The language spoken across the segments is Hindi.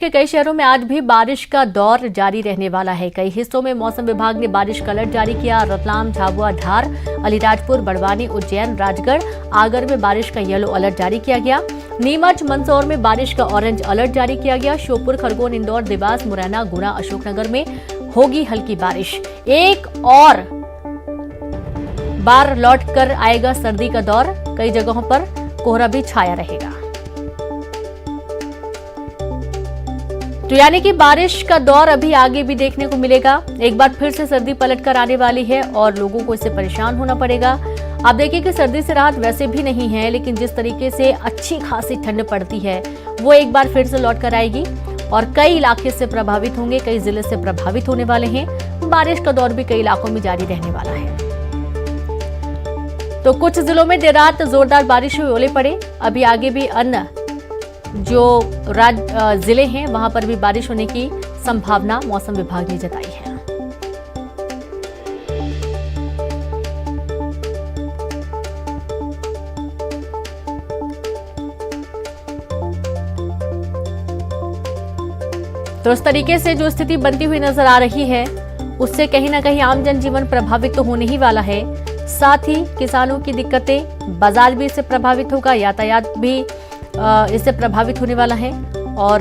के कई शहरों में आज भी बारिश का दौर जारी रहने वाला है। कई हिस्सों में मौसम विभाग ने बारिश का अलर्ट जारी किया। रतलाम, झाबुआ, धार, अलीराजपुर, बड़वानी, उज्जैन, राजगढ़, आगर में बारिश का येलो अलर्ट जारी किया गया। नीमच, मंदसौर में बारिश का ऑरेंज अलर्ट जारी किया गया। श्योपुर, खरगोन, इंदौर, देवास, मुरैना, गुना, अशोकनगर में होगी हल्की बारिश। एक और बार लौट कर आएगा सर्दी का दौर। कई जगहों पर कोहरा भी छाया रहेगा। तो यानी कि बारिश का दौर अभी आगे भी देखने को मिलेगा। एक बार फिर से सर्दी पलट कर आने वाली है और लोगों को इससे परेशान होना पड़ेगा। आप देखिए कि सर्दी से राहत वैसे भी नहीं है, लेकिन जिस तरीके से अच्छी खासी ठंड पड़ती है वो एक बार फिर से लौट कर आएगी और कई इलाके से प्रभावित होंगे, कई जिले से प्रभावित होने वाले हैं। बारिश का दौर भी कई इलाकों में जारी रहने वाला है। तो कुछ जिलों में देर रात जोरदार बारिश हुई, ओले पड़े। अभी आगे भी अन्य जो जिले हैं वहां पर भी बारिश होने की संभावना मौसम विभाग ने जताई है। तो इस तरीके से जो स्थिति बनती हुई नजर आ रही है उससे कहीं ना कहीं आम जनजीवन प्रभावित तो होने ही वाला है। साथ ही किसानों की दिक्कतें, बाजार भी इससे प्रभावित होगा, यातायात भी इससे प्रभावित होने वाला है। और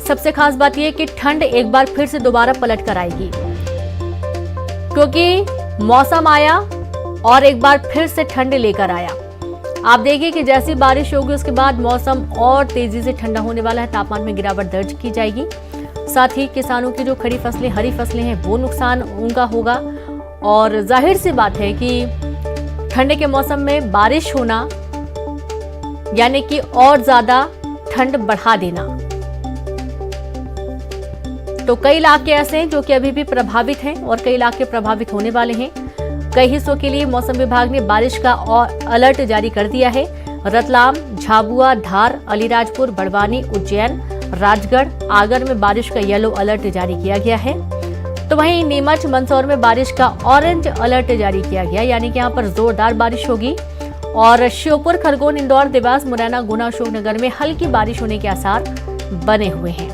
सबसे खास बात यह कि ठंड एक बार फिर से दोबारा पलट कर आएगी, क्योंकि मौसम आया और एक बार फिर से ठंड लेकर आया। आप देखिए कि जैसी बारिश होगी उसके बाद मौसम और तेजी से ठंडा होने वाला है। तापमान में गिरावट दर्ज की जाएगी। साथ ही किसानों की जो खड़ी फसलें, हरी फसलें हैं, वो नुकसान उनका होगा। और जाहिर सी बात है कि ठंड के मौसम में बारिश होना यानी कि और ज्यादा ठंड बढ़ा देना। तो कई इलाके ऐसे हैं जो कि अभी भी प्रभावित हैं और कई इलाके प्रभावित होने वाले हैं। कई हिस्सों के लिए मौसम विभाग ने बारिश का अलर्ट जारी कर दिया है। रतलाम, झाबुआ, धार, अलीराजपुर, बड़वानी, उज्जैन, राजगढ़, आगर में बारिश का येलो अलर्ट जारी किया गया है। तो वहीं नीमच, मंदसौर में बारिश का ऑरेंज अलर्ट जारी किया गया, यानी कि यहाँ पर जोरदार बारिश होगी। और श्योपुर, खरगोन, इंदौर, देवास, मुरैना, गुना, अशोकनगर में हल्की बारिश होने के आसार बने हुए हैं।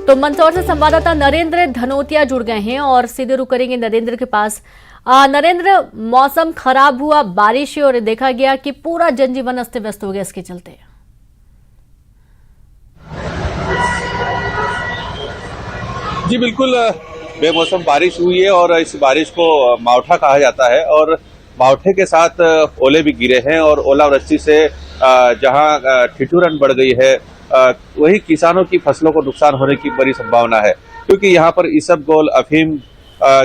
तो मंदसौर से संवाददाता नरेंद्र धनोतिया जुड़ गए हैं और सीधे रुक करेंगे नरेंद्र के पास। नरेंद्र, मौसम खराब हुआ, बारिश और देखा गया कि पूरा जनजीवन अस्त व्यस्त हो गया इसके चलते। जी बिल्कुल, बेमौसम बारिश हुई है और इस बारिश को मावठा कहा जाता है और मावठे के साथ ओले भी गिरे हैं और ओलावृष्टि से जहां ठिठुरन बढ़ गई है वही किसानों की फसलों को नुकसान होने की बड़ी संभावना है, क्योंकि यहाँ पर इसबगोल, अफीम,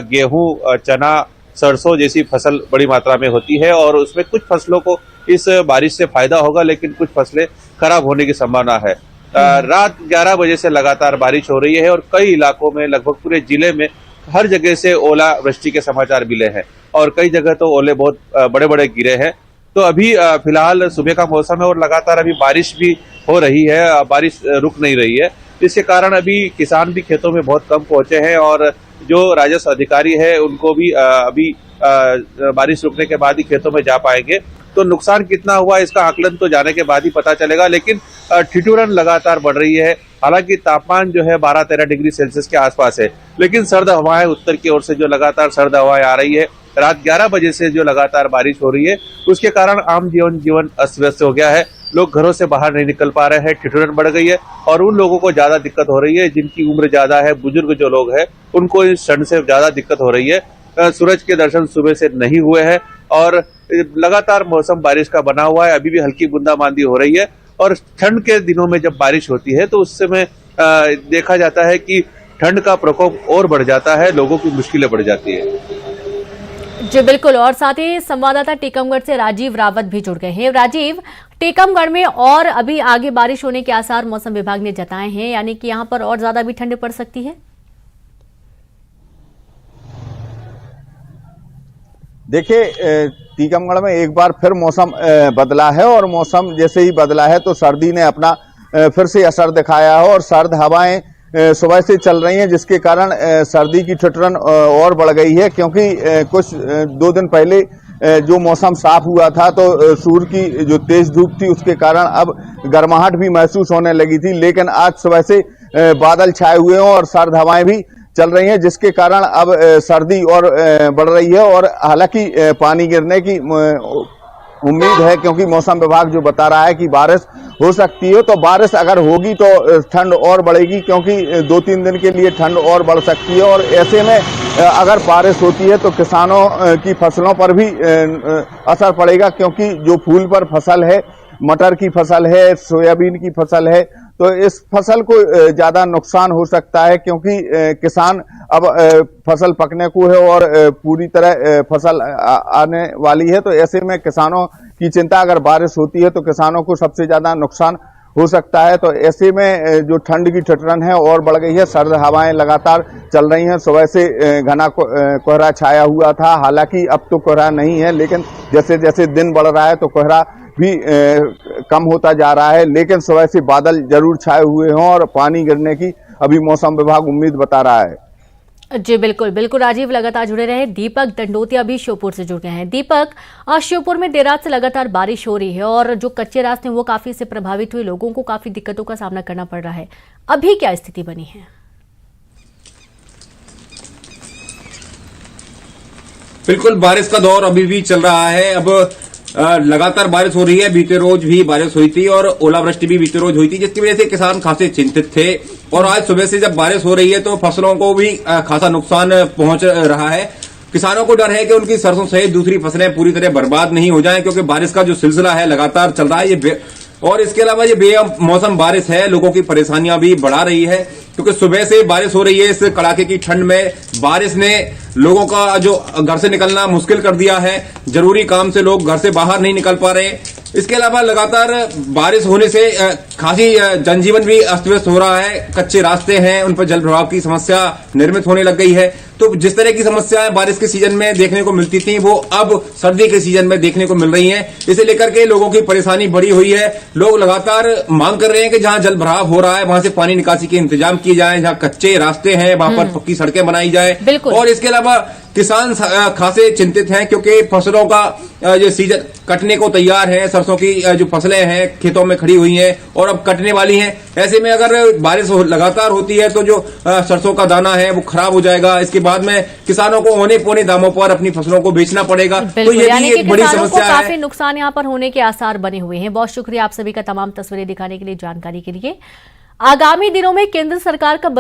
गेहूं, चना, सरसों जैसी फसल बड़ी मात्रा में होती है और उसमें कुछ फसलों को इस बारिश से फायदा होगा, लेकिन कुछ फसलें खराब होने की संभावना है। रात 11 बजे से लगातार बारिश हो रही है और कई इलाकों में, लगभग पूरे जिले में हर जगह से ओलावृष्टि के समाचार मिले हैं और कई जगह तो ओले बहुत बड़े बड़े गिरे हैं। तो अभी फिलहाल सुबह का मौसम है और लगातार अभी बारिश भी हो रही है, बारिश रुक नहीं रही है। इसके कारण अभी किसान भी खेतों में बहुत कम पहुंचे हैं और जो राजस्व अधिकारी है उनको भी अभी बारिश रुकने के बाद ही खेतों में जा पाएंगे। तो नुकसान कितना हुआ इसका आकलन तो जाने के बाद ही पता चलेगा, लेकिन ठिठुरन लगातार बढ़ रही है। हालांकि तापमान जो है 12-13 डिग्री सेल्सियस के आसपास है, लेकिन सर्द हवाएं उत्तर की ओर से जो लगातार सर्द हवाएं आ रही है, रात 11 बजे से जो लगातार बारिश हो रही है उसके कारण आम जीवन अस्त व्यस्त हो गया है। लोग घरों से बाहर नहीं निकल पा रहे हैं, ठिठुरन बढ़ गई है और उन लोगों को ज्यादा दिक्कत हो रही है जिनकी उम्र ज्यादा है, बुजुर्ग जो लोग हैं उनको इस ठंड से ज्यादा दिक्कत हो रही है। सूरज के दर्शन सुबह से नहीं हुए हैं और लगातार मौसम बारिश का बना हुआ है। अभी भी हल्की बूंदाबांदी हो रही है और ठंड के दिनों में जब बारिश होती है तो उस समय देखा जाता है कि ठंड का प्रकोप और बढ़ जाता है, लोगों की मुश्किलें बढ़ जाती है। जी बिल्कुल, और साथ ही संवाददाता टीकमगढ़ से राजीव रावत भी जुड़ गए हैं। राजीव, टीकमगढ़ में और अभी आगे बारिश होने के आसार मौसम विभाग ने जताए हैं, यानी कि यहाँ पर और ज्यादा भी ठंड पड़ सकती है। देखिए, टीकमगढ़ में एक बार फिर मौसम बदला है और मौसम जैसे ही बदला है तो सर्दी ने अपना फिर से असर दिखाया है और सर्द हवाएं सुबह से चल रही हैं, जिसके कारण सर्दी की ठिठुरन और बढ़ गई है। क्योंकि कुछ 2 दिन पहले जो मौसम साफ हुआ था तो सूर्य की जो तेज धूप थी उसके कारण अब गर्माहट भी महसूस होने लगी थी, लेकिन आज सुबह से बादल छाए हुए हैं और सर्द हवाएं भी चल रही हैं, जिसके कारण अब सर्दी और बढ़ रही है। और हालांकि पानी गिरने की उम्मीद है, क्योंकि मौसम विभाग जो बता रहा है कि बारिश हो सकती है। तो बारिश अगर होगी तो ठंड और बढ़ेगी, क्योंकि 2-3 दिन के लिए ठंड और बढ़ सकती है। और ऐसे में अगर बारिश होती है तो किसानों की फसलों पर भी असर पड़ेगा, क्योंकि जो फूल पर फसल है, मटर की फसल है, सोयाबीन की फसल है, तो इस फसल को ज्यादा नुकसान हो सकता है, क्योंकि किसान अब फसल पकने को है और पूरी तरह फसल आने वाली है। तो ऐसे में किसानों की चिंता, अगर बारिश होती है तो किसानों को सबसे ज्यादा नुकसान हो सकता है। तो ऐसे में जो ठंड की ठिठुरन है और बढ़ गई है, सर्द हवाएं लगातार चल रही हैं। सुबह से घना कोहरा छाया हुआ था, हालांकि अब तो कोहरा नहीं है, लेकिन जैसे जैसे दिन बढ़ रहा है तो कोहरा भी कम होता जा रहा है। लेकिन सुबह से बादल जरूर छाए हुए हों और पानी गिरने की अभी मौसम विभाग उम्मीद बता रहा है। जी बिल्कुल बिल्कुल राजीव, लगातार जुड़े रहे। दीपक दंडोतिया भी श्योपुर से जुड़ गए हैं। दीपक, आज श्योपुर में देर रात से लगातार बारिश हो रही है और जो कच्चे रास्ते हैं वो काफी से प्रभावित हुए, लोगों को काफी दिक्कतों का सामना करना पड़ रहा है। अभी क्या स्थिति बनी है? बिल्कुल, बारिश का दौर अभी भी चल रहा है। अब लगातार बारिश हो रही है। बीते रोज भी बारिश हुई थी और ओलावृष्टि भी बीते रोज हुई थी, जिसकी वजह से किसान खासे चिंतित थे। और आज सुबह से जब बारिश हो रही है तो फसलों को भी खासा नुकसान पहुंच रहा है। किसानों को डर है कि उनकी सरसों सहित दूसरी फसलें पूरी तरह बर्बाद नहीं हो जाएं, क्योंकि बारिश का जो सिलसिला है लगातार चल रहा है। और इसके अलावा ये बेमौसम बारिश है, लोगों की परेशानियां भी बढ़ा रही है, क्योंकि सुबह से बारिश हो रही है। इस कड़ाके की ठंड में बारिश ने लोगों का जो घर से निकलना मुश्किल कर दिया है। जरूरी काम से लोग घर से बाहर नहीं निकल पा रहे। इसके अलावा लगातार बारिश होने से खासी जनजीवन भी अस्त व्यस्त हो रहा है। कच्चे रास्ते हैं, उन पर जल प्रवाह की समस्या निर्मित होने लग गई है। तो जिस तरह की समस्याएं बारिश के सीजन में देखने को मिलती थी, वो अब सर्दी के सीजन में देखने को मिल रही हैं। इसे लेकर के लोगों की परेशानी बढ़ी हुई है। लोग लगातार मांग कर रहे हैं कि जहां जल भराव हो रहा है वहां से पानी निकासी के इंतजाम किए जाए, जहां कच्चे रास्ते हैं वहां पर पक्की सड़कें बनाई जाए। और इसके अलावा किसान खासे चिंतित हैं, क्योंकि फसलों का जो सीजन कटने को तैयार है। सरसों की जो फसलें हैं खेतों में खड़ी हुई हैं और अब कटने वाली हैं। ऐसे में अगर बारिश लगातार होती है तो जो सरसों का दाना है वो खराब हो जाएगा। इसके बाद में किसानों को औने पौने दामों पर अपनी फसलों को बेचना पड़ेगा। तो ये भी एक बड़ी समस्या है। काफी नुकसान यहाँ पर होने के आसार बने हुए हैं। बहुत शुक्रिया आप सभी का तमाम तस्वीरें दिखाने के लिए, जानकारी के लिए। आगामी दिनों में केंद्र सरकार का